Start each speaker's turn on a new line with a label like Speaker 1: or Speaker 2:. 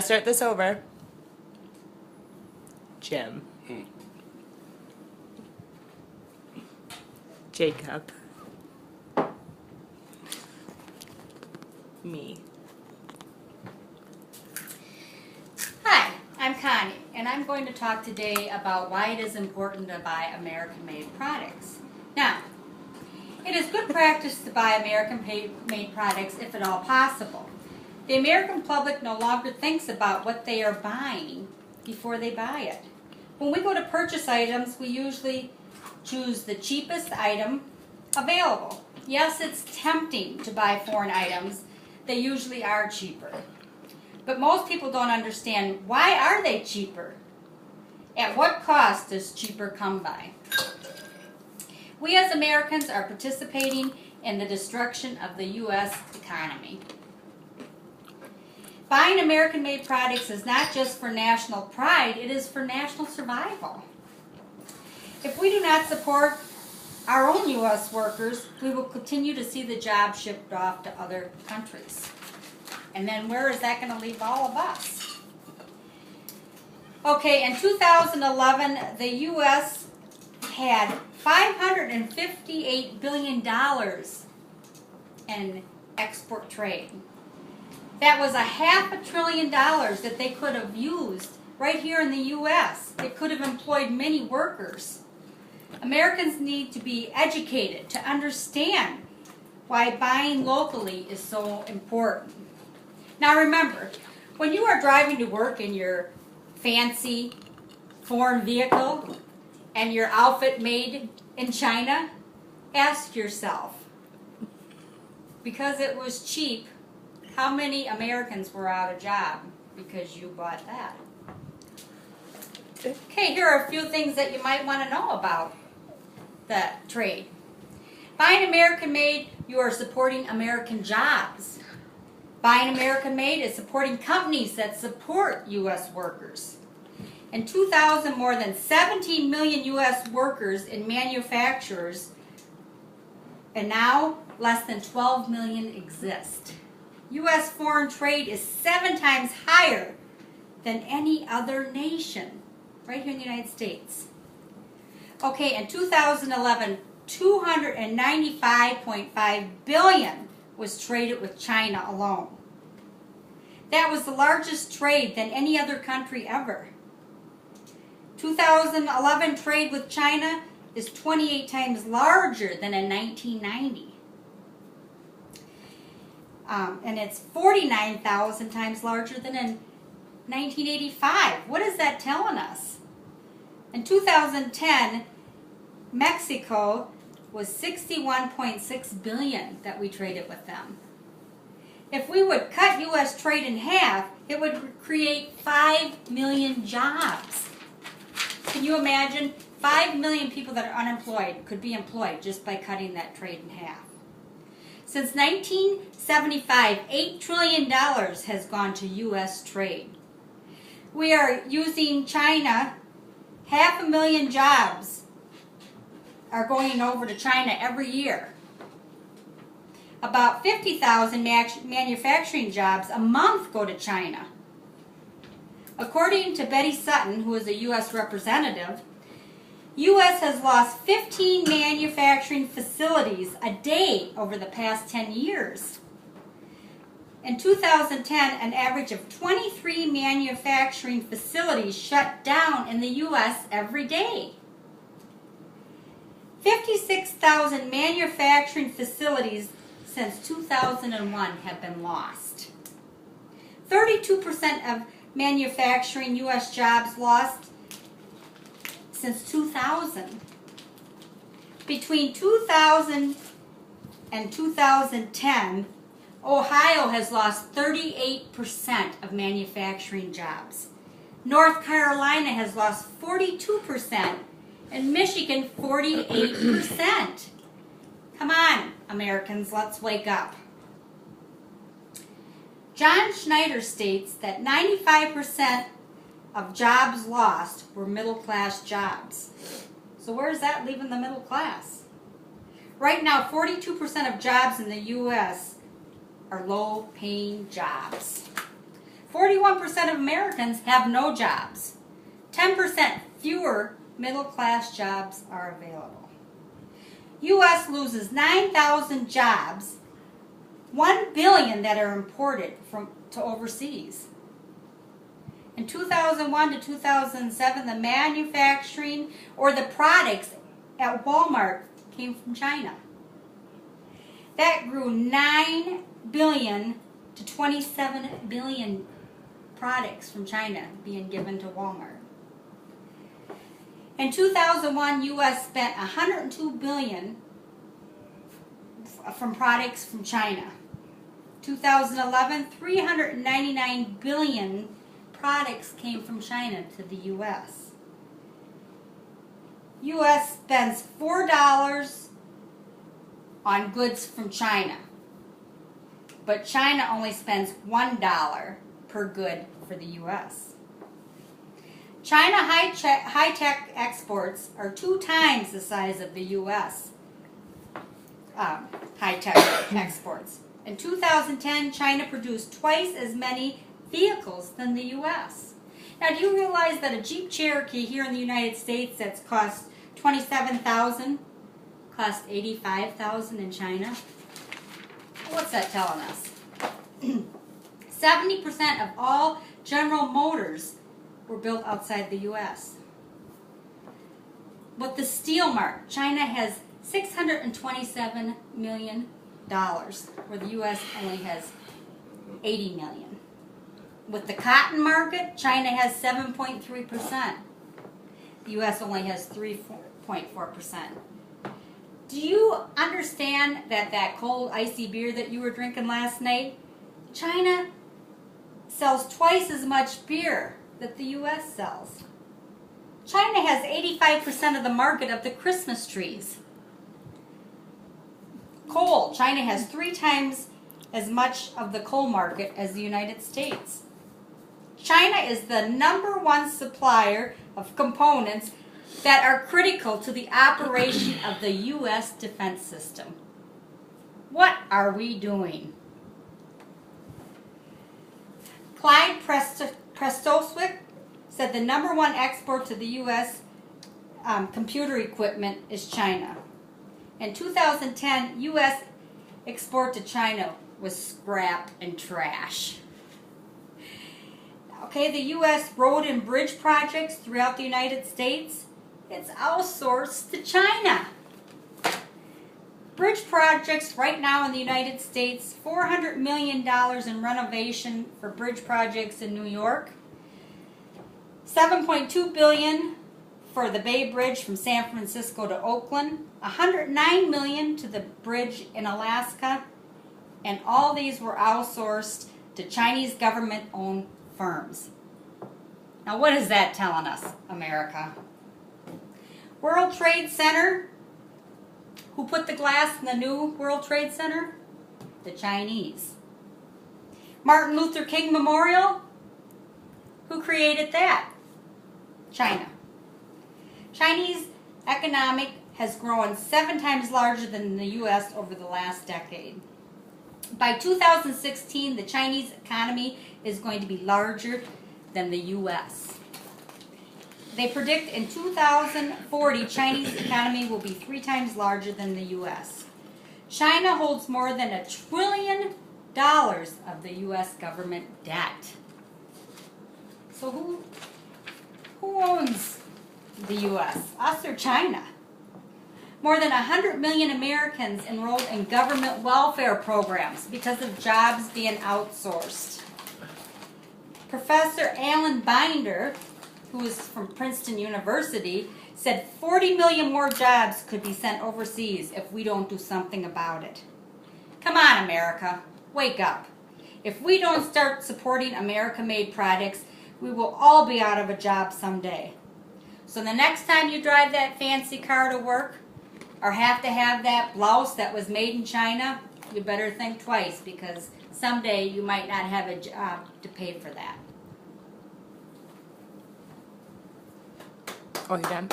Speaker 1: start this over. Jim. Jacob. Me.
Speaker 2: Hi, I'm Connie, and I'm going to talk today about why it is important to buy American-made products. Now, it is good practice to buy American-made products if at all possible. The American public no longer thinks about what they are buying before they buy it. When we go to purchase items, we usually choose the cheapest item available. Yes, it's tempting to buy foreign items. They usually are cheaper. But most people don't understand, why are they cheaper? At what cost does cheaper come by? We as Americans are participating in the destruction of the U.S. economy. Buying American-made products is not just for national pride, it is for national survival. If we do not support our own U.S. workers, we will continue to see the jobs shipped off to other countries. And then where is that going to leave all of us? Okay, in 2011, the U.S. had $558 billion in export trade. That was $500 billion that they could have used right here in the U.S. It could have employed many workers. Americans need to be educated to understand why buying locally is so important. Now remember, when you are driving to work in your fancy foreign vehicle and your outfit made in China, ask yourself, because it was cheap, how many Americans were out of job because you bought that? Okay, here are a few things that you might want to know about the trade. Buying American-made, you are supporting American jobs. Buying American-made is supporting companies that support U.S. workers. In 2000, more than 17 million U.S. workers in manufacturers, and now less than 12 million exist. U.S. foreign trade is 7 times higher than any other nation, right here in the United States. Okay, in 2011, $295.5 billion was traded with China alone. That was the largest trade than any other country ever. 2011 trade with China is 28 times larger than in 1990. And it's 49,000 times larger than in 1985. What is that telling us? In 2010, Mexico was $61.6 billion that we traded with them. If we would cut U.S. trade in half, it would create 5 million jobs. Can you imagine? 5 million people that are unemployed could be employed just by cutting that trade in half. Since 1975, $8 trillion has gone to U.S. trade. We are using China. 500,000 jobs are going over to China every year. About 50,000 manufacturing jobs a month go to China. According to Betty Sutton, who is a U.S. representative, U.S. has lost 15 manufacturing facilities a day over the past 10 years. In 2010, an average of 23 manufacturing facilities shut down in the U.S. every day. 56,000 manufacturing facilities since 2001 have been lost. 32% of manufacturing U.S. jobs lost since 2000. Between 2000 and 2010, Ohio has lost 38% of manufacturing jobs. North Carolina has lost 42%, and Michigan 48%. Come on, Americans, let's wake up. John Schneider states that 95% of jobs lost were middle-class jobs. So where's that leaving the middle class? Right now, 42% of jobs in the U.S. are low-paying jobs. 41% of Americans have no jobs. 10% fewer middle-class jobs are available. U.S. loses 9,000 jobs, 1 billion that are imported to overseas. In 2001 to 2007, the manufacturing or the products at Walmart came from China. That grew 9 billion to 27 billion products from China being given to Walmart. In 2001, U.S. spent 102 billion from products from China. 2011, 399 billion products came from China to the U.S. U.S. spends $4 on goods from China, but China only spends $1 per good for the U.S. China high-tech exports are 2 times the size of the U.S. High-tech exports. In 2010, China produced twice as many vehicles than the U.S. Now, do you realize that a Jeep Cherokee here in the United States that's cost $27,000 cost $85,000 in China? What's that telling us? 70% of all General Motors were built outside the U.S. With the steel market, China has $627 million, where the U.S. only has $80 million. With the cotton market, China has 7.3%. The U.S. only has 3.4%. Do you understand that cold, icy beer that you were drinking last night? China sells twice as much beer that the U.S. sells. China has 85% of the market of the Christmas trees. Coal. China has 3 times as much of the coal market as the United States. China is the #1 supplier of components that are critical to the operation of the U.S. defense system. What are we doing? Clyde Persuasive said the #1 export to the U.S. Computer equipment is China. In 2010, U.S. export to China was scrap and trash. Okay, the U.S. road and bridge projects throughout the United States, it's outsourced to China. Bridge projects right now in the United States, $400 million in renovation for bridge projects in New York, $7.2 billion for the Bay Bridge from San Francisco to Oakland, $109 million to the bridge in Alaska, and all these were outsourced to Chinese government-owned firms. Now, what is that telling us, America? World Trade Center. Who put the glass in the new World Trade Center? The Chinese. Martin Luther King Memorial. Who created that? China. Chinese economic has grown 7 times larger than the U.S. over the last decade. By 2016, the Chinese economy is going to be larger than the U.S. They predict in 2040, Chinese economy will be 3 times larger than the U.S. China holds more than $1 trillion of the U.S. government debt. So who owns the U.S.? Us or China? More than 100 million Americans enrolled in government welfare programs because of jobs being outsourced. Professor Alan Binder, who is from Princeton University, said 40 million more jobs could be sent overseas if we don't do something about it. Come on, America, wake up. If we don't start supporting American-made products, we will all be out of a job someday. So the next time you drive that fancy car to work, or have to have that blouse that was made in China, you better think twice, because someday you might not have a job to pay for that.
Speaker 1: Oh, you done?